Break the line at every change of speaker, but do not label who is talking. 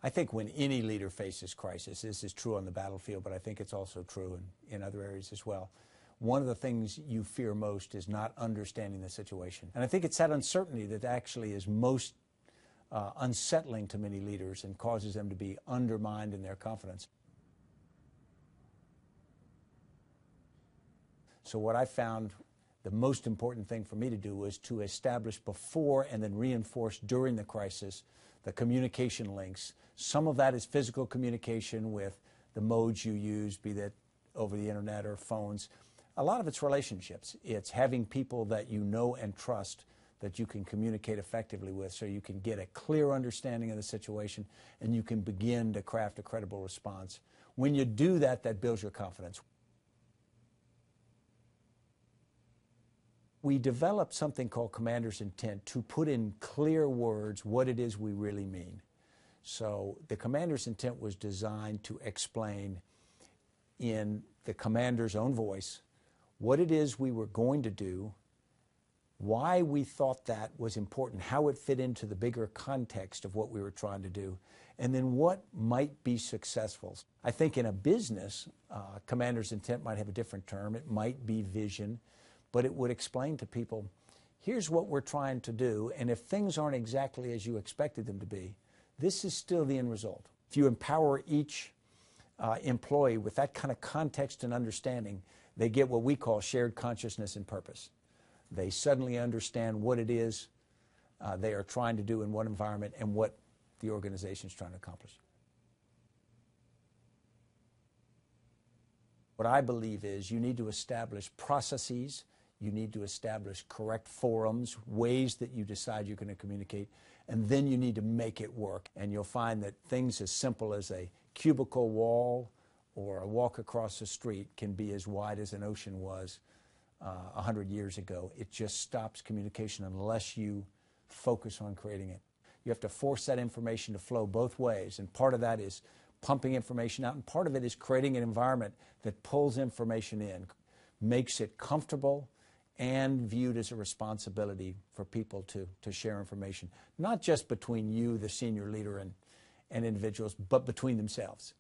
I think when any leader faces crisis, this is true on the battlefield, but I think it's also true in other areas as well. One of the things you fear most is not understanding the situation. And I think it's that uncertainty that actually is most unsettling to many leaders and causes them to be undermined in their confidence. So what I found the most important thing for me to do was to establish before and then reinforce during the crisis the communication links. Some of that is physical communication with the modes you use, be that over the internet or phones. A lot of it's relationships. It's having people that you know and trust that you can communicate effectively with so you can get a clear understanding of the situation and you can begin to craft a credible response. When you do that, that builds your confidence. We developed something called commander's intent to put in clear words what it is we really mean. So the commander's intent was designed to explain in the commander's own voice what it is we were going to do, why we thought that was important, how it fit into the bigger context of what we were trying to do, and then what might be successful. I think in a business, commander's intent might have a different term. It might be vision, but it would explain to people, here's what we're trying to do, and if things aren't exactly as you expected them to be, this is still the end result. If you empower each employee with that kind of context and understanding, they get what we call shared consciousness and purpose. They suddenly understand what it is they are trying to do in one environment and what the organization is trying to accomplish. What I believe is you need to establish processes, you need to establish correct forums, ways that you decide you're going to communicate, and then you need to make it work. And you'll find that things as simple as a cubicle wall or a walk across the street can be as wide as an ocean was 100 years ago. It just stops communication unless you focus on creating it. You have to force that information to flow both ways, and part of that is pumping information out, and part of it is creating an environment that pulls information in, makes it comfortable, and viewed as a responsibility for people to share information, not just between you, the senior leader, and individuals, but between themselves.